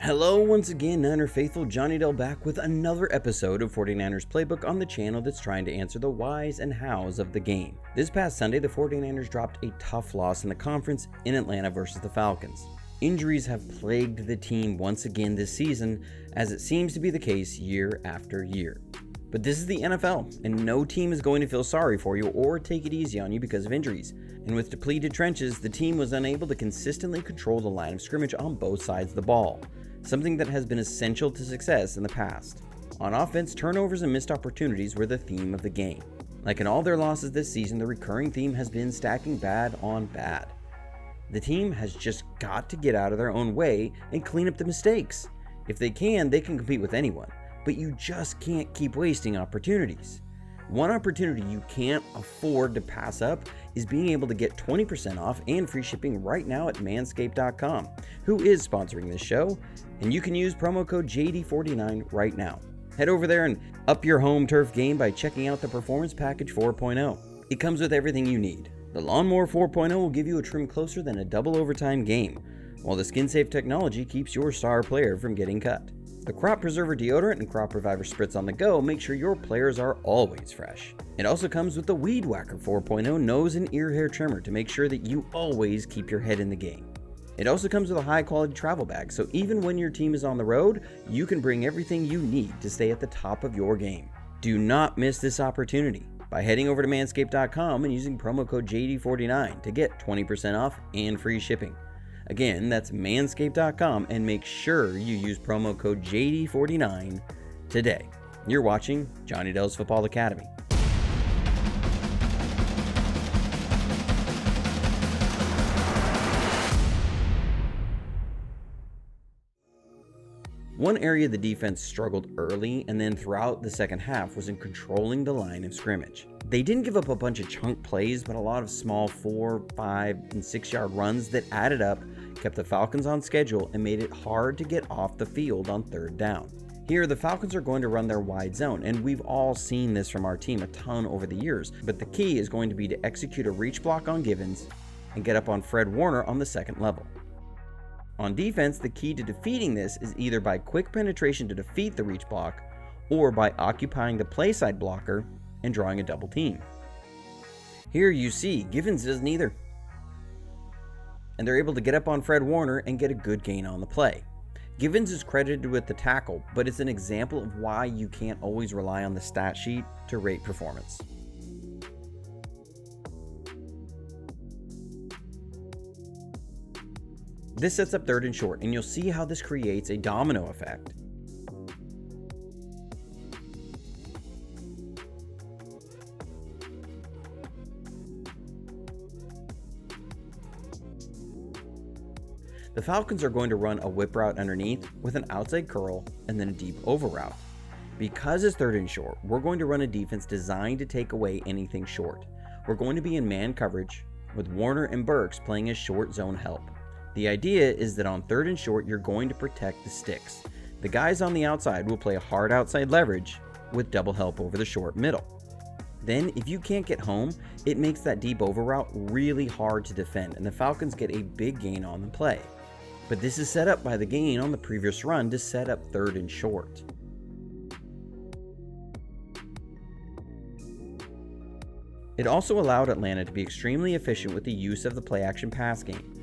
Hello once again, Niner faithful. Johnny Dell back with another episode of 49ers Playbook on the channel that's trying to answer the whys and hows of the game. This past Sunday, the 49ers dropped a tough loss in the conference in Atlanta versus the Falcons. Injuries have plagued the team once again this season, as it seems to be the case year after year. But this is the NFL, and no team is going to feel sorry for you or take it easy on you because of injuries. And with depleted trenches, the team was unable to consistently control the line of scrimmage on both sides of the ball, something that has been essential to success in the past. On offense, turnovers and missed opportunities were the theme of the game. Like in all their losses this season, the recurring theme has been stacking bad on bad. The team has just got to get out of their own way and clean up the mistakes. If they can compete with anyone, but you just can't keep wasting opportunities. One opportunity you can't afford to pass up is being able to get 20% off and free shipping right now at manscaped.com, who is sponsoring this show, and you can use promo code JD49 right now. Head over there and up your home turf game by checking out the Performance Package 4.0. It comes with everything you need. The Lawnmower 4.0 will give you a trim closer than a double overtime game, while the skin-safe technology keeps your star player from getting cut. The Crop Preserver Deodorant and Crop Reviver Spritz on the go make sure your players are always fresh. It also comes with the Weed Whacker 4.0 nose and ear hair trimmer to make sure that you always keep your head in the game. It also comes with a high-quality travel bag, so even when your team is on the road, you can bring everything you need to stay at the top of your game. Do not miss this opportunity by heading over to manscaped.com and using promo code JD49 to get 20% off and free shipping. Again, that's manscaped.com, and make sure you use promo code JD49 today. You're watching Johnny Dell's Football Academy. One area the defense struggled early and then throughout the second half was in controlling the line of scrimmage. They didn't give up a bunch of chunk plays, but a lot of small 4, 5, and 6 yard runs that added up, kept the Falcons on schedule, and made it hard to get off the field on third down. Here, the Falcons are going to run their wide zone, and we've all seen this from our team a ton over the years, but the key is going to be to execute a reach block on Givens and get up on Fred Warner on the second level. On defense, the key to defeating this is either by quick penetration to defeat the reach block, or by occupying the play side blocker and drawing a double team. Here you see Givens does neither, and they're able to get up on Fred Warner and get a good gain on the play. Givens is credited with the tackle, but it's an example of why you can't always rely on the stat sheet to rate performance. This sets up third and short, and you'll see how this creates a domino effect. The Falcons are going to run a whip route underneath with an outside curl and then a deep over route. Because it's third and short, we're going to run a defense designed to take away anything short. We're going to be in man coverage with Warner and Burks playing as short zone help. The idea is that on third and short, you're going to protect the sticks. The guys on the outside will play a hard outside leverage with double help over the short middle. Then, if you can't get home, it makes that deep over route really hard to defend, and the Falcons get a big gain on the play. But this is set up by the gain on the previous run to set up third and short. It also allowed Atlanta to be extremely efficient with the use of the play action pass game.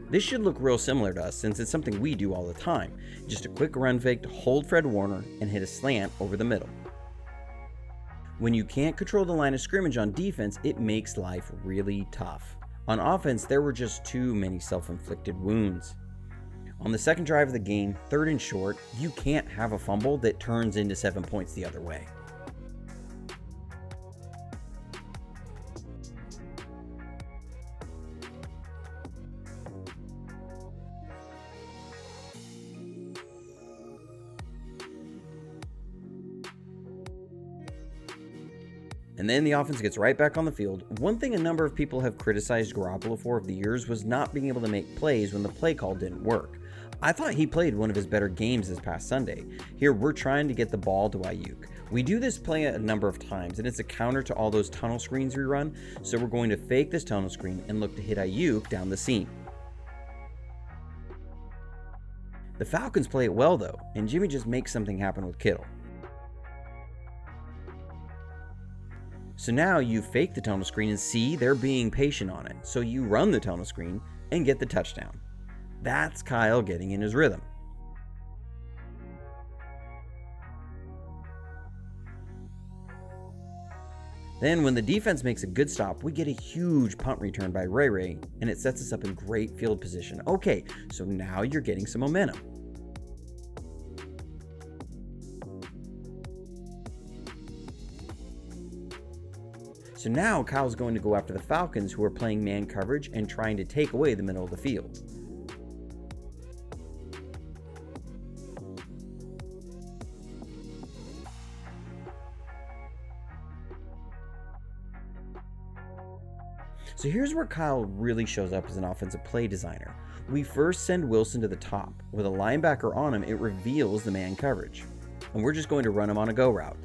This should look real similar to us since it's something we do all the time. Just a quick run fake to hold Fred Warner and hit a slant over the middle. When you can't control the line of scrimmage on defense, it makes life really tough. On offense, there were just too many self-inflicted wounds. On the second drive of the game, third and short, you can't have a fumble that turns into 7 points the other way. And then the offense gets right back on the field. One thing a number of people have criticized Garoppolo for over the years was not being able to make plays when the play call didn't work. I thought he played one of his better games this past Sunday. Here we're trying to get the ball to Ayuk. We do this play a number of times, and it's a counter to all those tunnel screens we run, so we're going to fake this tunnel screen and look to hit Ayuk down the seam. The Falcons play it well though, and Jimmy just makes something happen with Kittle. So now you fake the tunnel screen and see they're being patient on it, so you run the tunnel screen and get the touchdown. That's Kyle getting in his rhythm. Then when the defense makes a good stop, we get a huge punt return by Ray Ray, and it sets us up in great field position. Okay, so now you're getting some momentum. So now Kyle's going to go after the Falcons, who are playing man coverage and trying to take away the middle of the field. So here's where Kyle really shows up as an offensive play designer. We first send Wilson to the top. With a linebacker on him, it reveals the man coverage. And we're just going to run him on a go route.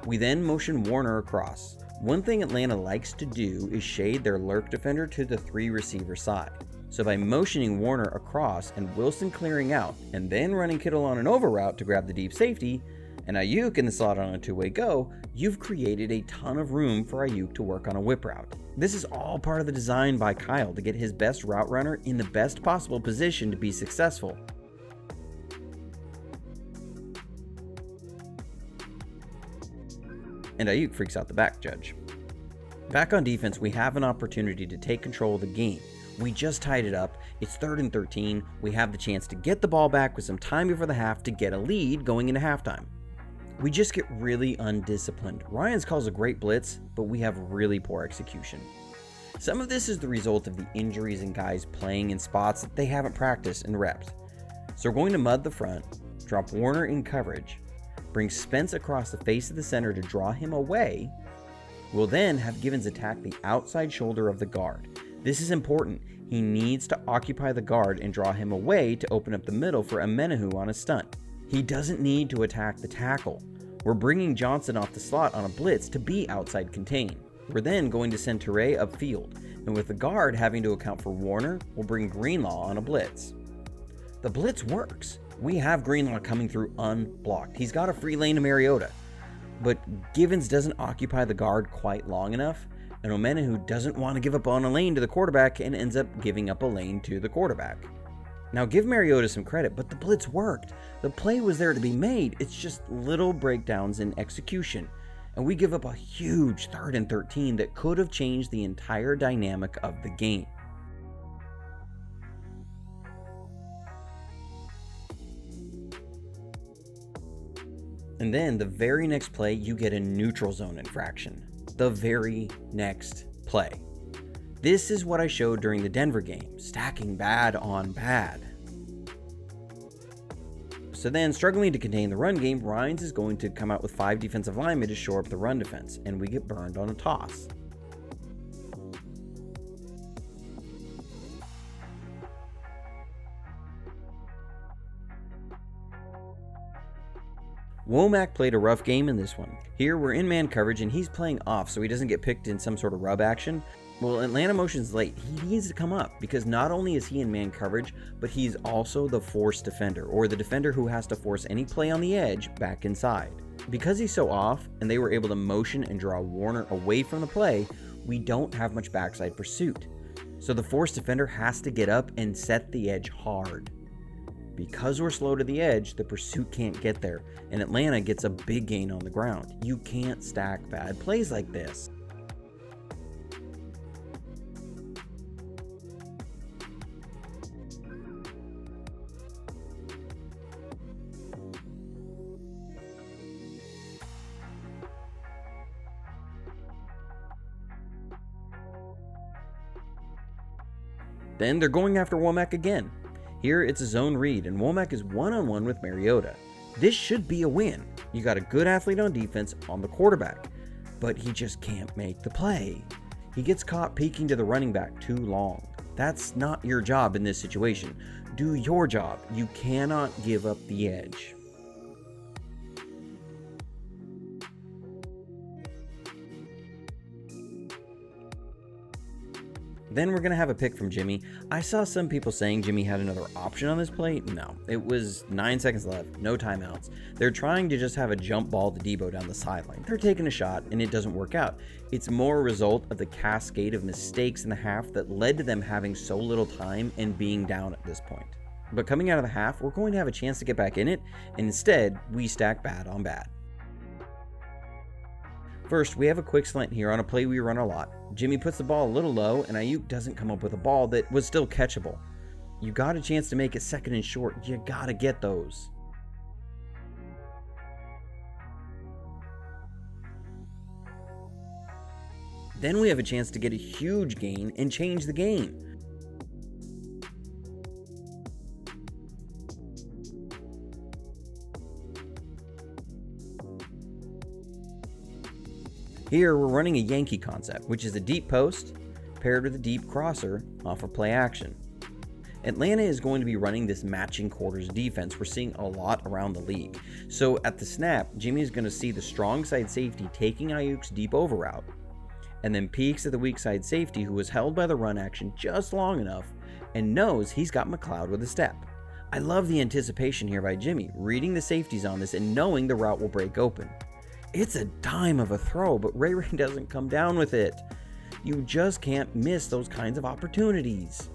We then motion Warner across. One thing Atlanta likes to do is shade their lurk defender to the 3 receiver side. So by motioning Warner across and Wilson clearing out, and then running Kittle on an over route to grab the deep safety, and Ayuk in the slot on a 2-way go, you've created a ton of room for Ayuk to work on a whip route. This is all part of the design by Kyle to get his best route runner in the best possible position to be successful. And Ayuk freaks out the back judge. Back on defense, we have an opportunity to take control of the game. We just tied it up, it's 3rd and 13, we have the chance to get the ball back with some time before the half to get a lead going into halftime. We just get really undisciplined. Ryans calls a great blitz, but we have really poor execution. Some of this is the result of the injuries and guys playing in spots that they haven't practiced and repped. So we're going to mud the front, drop Warner in coverage, bring Spence across the face of the center to draw him away. We'll then have Givens attack the outside shoulder of the guard. This is important. He needs to occupy the guard and draw him away to open up the middle for Amenahu on a stunt. He doesn't need to attack the tackle. We're bringing Johnson off the slot on a blitz to be outside contained. We're then going to send Toure upfield, and with the guard having to account for Warner, we'll bring Greenlaw on a blitz. The blitz works. We have Greenlaw coming through unblocked. He's got a free lane to Mariota, but Givens doesn't occupy the guard quite long enough, and Amenahu doesn't want to give up on a lane to the quarterback and ends up giving up a lane to the quarterback. Now give Mariota some credit, but the blitz worked. The play was there to be made. It's just little breakdowns in execution. And we give up a huge 3rd and 13 that could have changed the entire dynamic of the game. And then the very next play, you get a neutral zone infraction. The very next play. This is what I showed during the Denver game, stacking bad on bad. So then, struggling to contain the run game, Ryans is going to come out with 5 defensive linemen to shore up the run defense, and we get burned on a toss. Womack played a rough game in this one. Here we're in man coverage and he's playing off so he doesn't get picked in some sort of rub action. Well, Atlanta motion's late. He needs to come up because not only is he in man coverage, but he's also the force defender, or the defender who has to force any play on the edge back inside. Because he's so off and they were able to motion and draw Warner away from the play, we don't have much backside pursuit. So the force defender has to get up and set the edge hard. Because we're slow to the edge, the pursuit can't get there, and Atlanta gets a big gain on the ground. You can't stack bad plays like this. Then they're going after Womack again. Here it's a zone read, and Womack is one-on-one with Mariota. This should be a win. You got a good athlete on defense on the quarterback, but he just can't make the play. He gets caught peeking to the running back too long. That's not your job in this situation. Do your job. You cannot give up the edge. Then we're going to have a pick from Jimmy. I saw some people saying Jimmy had another option on this play. No, it was 9 seconds left, no timeouts. They're trying to just have a jump ball to Debo down the sideline. They're taking a shot and it doesn't work out. It's more a result of the cascade of mistakes in the half that led to them having so little time and being down at this point. But coming out of the half, we're going to have a chance to get back in it, and instead, we stack bad on bad. First, we have a quick slant here on a play we run a lot. Jimmy puts the ball a little low, and Ayuk doesn't come up with a ball that was still catchable. You got a chance to make it second and short. You gotta get those. Then we have a chance to get a huge gain and change the game. Here we're running a Yankee concept, which is a deep post paired with a deep crosser off of play action. Atlanta is going to be running this matching quarters defense we're seeing a lot around the league. So at the snap, Jimmy is going to see the strong side safety taking Ayuk's deep over route, and then peeks at the weak side safety who was held by the run action just long enough and knows he's got McLeod with a step. I love the anticipation here by Jimmy, reading the safeties on this and knowing the route will break open. It's a dime of a throw, but Ray doesn't come down with it. You just can't miss those kinds of opportunities.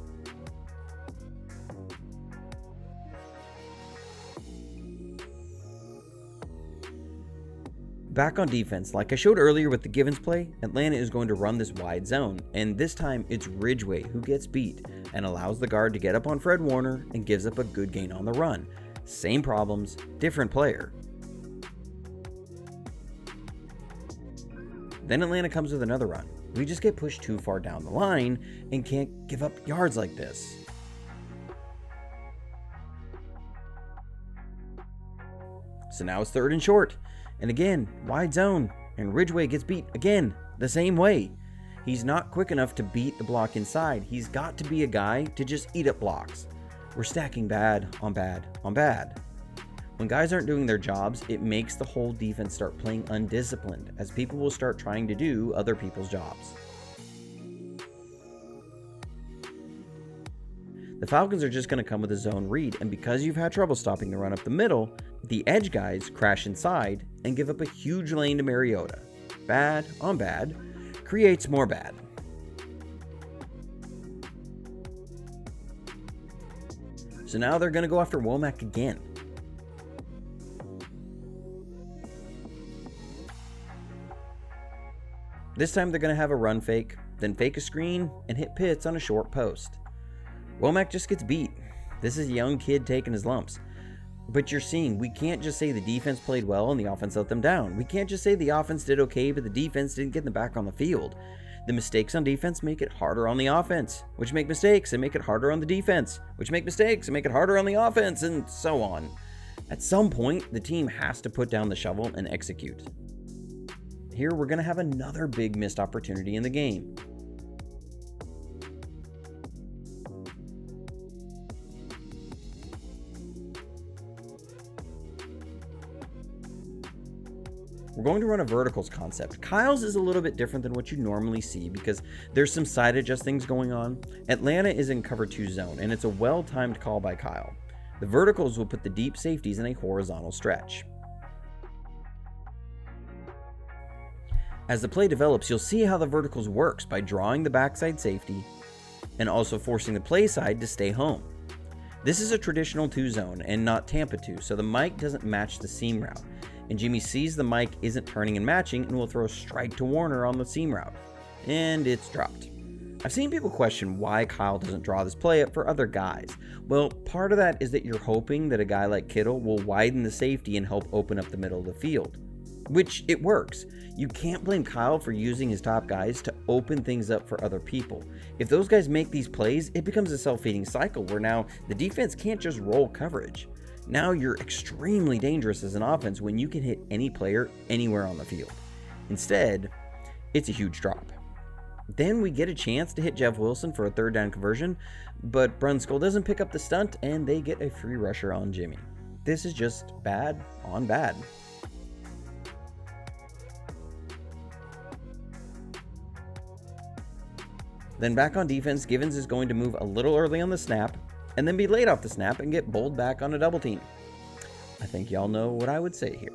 Back on defense, like I showed earlier with the Givens play, Atlanta is going to run this wide zone, and this time it's Ridgeway who gets beat and allows the guard to get up on Fred Warner and gives up a good gain on the run. Same problems, different player. Then Atlanta comes with another run. We just get pushed too far down the line and can't give up yards like this. So now it's third and short. And again, wide zone. And Ridgeway gets beat again, the same way. He's not quick enough to beat the block inside. He's got to be a guy to just eat up blocks. We're stacking bad on bad on bad. When guys aren't doing their jobs, it makes the whole defense start playing undisciplined, as people will start trying to do other people's jobs. The Falcons are just going to come with a zone read, and because you've had trouble stopping the run up the middle, the edge guys crash inside and give up a huge lane to Mariota. Bad on bad creates more bad. So now they're going to go after Womack again. This time they're going to have a run fake, then fake a screen, and hit Pitts on a short post. Womack just gets beat. This is a young kid taking his lumps. But you're seeing, we can't just say the defense played well and the offense let them down. We can't just say the offense did okay, but the defense didn't get them back on the field. The mistakes on defense make it harder on the offense, which make mistakes and make it harder on the defense, which make mistakes and make it harder on the offense, and so on. At some point, the team has to put down the shovel and execute. Here we're going to have another big missed opportunity in the game. We're going to run a verticals concept. Kyle's is a little bit different than what you normally see because there's some side adjust things going on. Atlanta is in cover 2 zone, and it's a well-timed call by Kyle. The verticals will put the deep safeties in a horizontal stretch. As the play develops, you'll see how the verticals works by drawing the backside safety and also forcing the play side to stay home. This is a traditional 2 zone and not Tampa 2, so the mic doesn't match the seam route. And Jimmy sees the mic isn't turning and matching and will throw a strike to Warner on the seam route. And it's dropped. I've seen people question why Kyle doesn't draw this play up for other guys. Well, part of that is that you're hoping that a guy like Kittle will widen the safety and help open up the middle of the field. Which it works. You can't blame Kyle for using his top guys to open things up for other people. If those guys make these plays, it becomes a self-feeding cycle where now the defense can't just roll coverage. Now you're extremely dangerous as an offense when you can hit any player anywhere on the field. Instead, it's a huge drop. Then we get a chance to hit Jeff Wilson for a 3rd down conversion, but Brunskill doesn't pick up the stunt and they get a free rusher on Jimmy. This is just bad on bad. Then back on defense, Givens is going to move a little early on the snap, and then be late off the snap and get bowled back on a double team. I think y'all know what I would say here.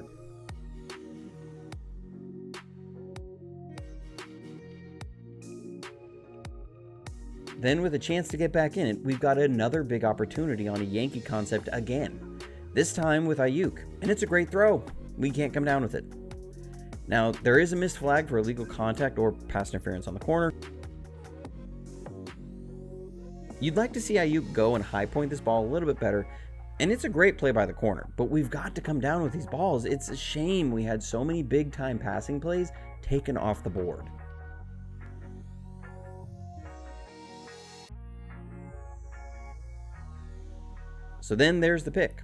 Then with a chance to get back in it, we've got another big opportunity on a Yankee concept again. This time with Ayuk, and it's a great throw. We can't come down with it. Now, there is a missed flag for illegal contact or pass interference on the corner. You'd like to see Ayuk go and high point this ball a little bit better, and it's a great play by the corner, but we've got to come down with these balls. It's a shame we had so many big time passing plays taken off the board. So then there's the pick.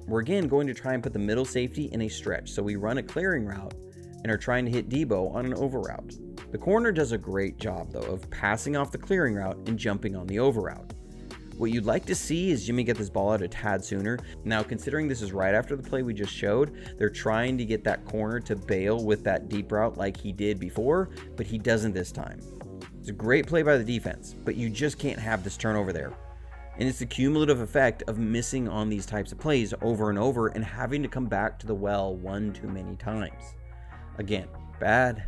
We're again going to try and put the middle safety in a stretch, so we run a clearing route and are trying to hit Debo on an over route. The corner does a great job though of passing off the clearing route and jumping on the over route. What you'd like to see is Jimmy get this ball out a tad sooner. Now, considering this is right after the play we just showed, they're trying to get that corner to bail with that deep route like he did before, but he doesn't this time. It's a great play by the defense, but you just can't have this turnover there. And it's the cumulative effect of missing on these types of plays over and over and having to come back to the well one too many times. Again, bad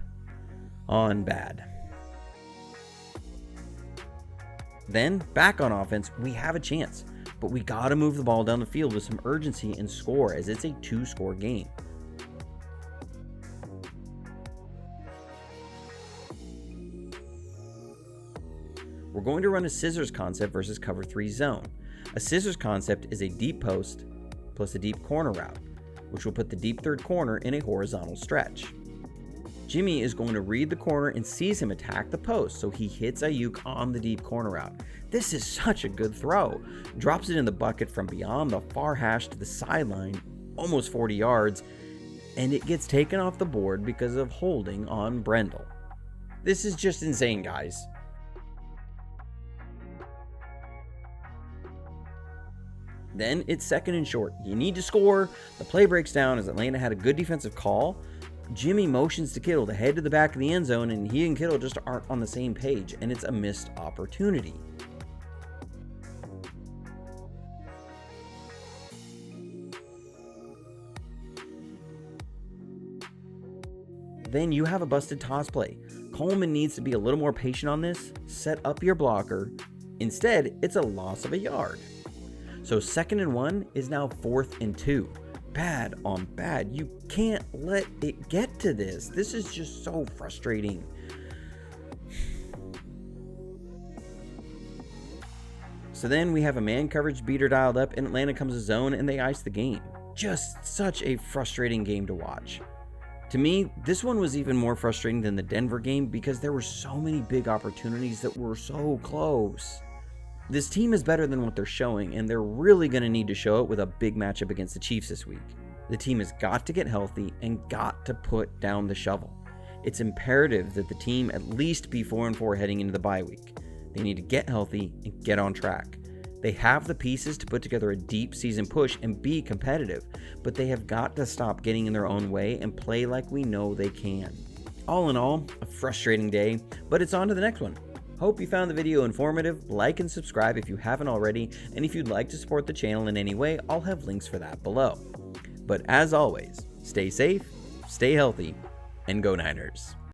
on bad. Then, back on offense, we have a chance, but we gotta move the ball down the field with some urgency and score, as it's a 2-score game. We're going to run a scissors concept versus cover 3 zone. A scissors concept is a deep post plus a deep corner route, which will put the deep third corner in a horizontal stretch. Jimmy is going to read the corner and sees him attack the post, so he hits Ayuk on the deep corner route. This is such a good throw. Drops it in the bucket from beyond the far hash to the sideline, almost 40 yards, and it gets taken off the board because of holding on Brendel. This is just insane, guys. Then it's second and short. You need to score. The play breaks down as Atlanta had a good defensive call. Jimmy motions to Kittle to head to the back of the end zone, and he and Kittle just aren't on the same page, and it's a missed opportunity. Then you have a busted toss play. Coleman needs to be a little more patient on this, set up your blocker. Instead, it's a loss of a yard. So 2nd and 1 is now 4th and 2. Bad on bad. You can't let it get to this. This is just so frustrating. So then we have a man coverage beater dialed up, and Atlanta comes to zone and they ice the game. Just such a frustrating game to watch. To me, this one was even more frustrating than the Denver game because there were so many big opportunities that were so close. This team is better than what they're showing, and they're really going to need to show it with a big matchup against the Chiefs this week. The team has got to get healthy and got to put down the shovel. It's imperative that the team at least be 4-4 heading into the bye week. They need to get healthy and get on track. They have the pieces to put together a deep season push and be competitive, but they have got to stop getting in their own way and play like we know they can. All in all, a frustrating day, but it's on to the next one. Hope you found the video informative. Like and subscribe if you haven't already, and if you'd like to support the channel in any way, I'll have links for that below. But as always, stay safe, stay healthy, and go Niners.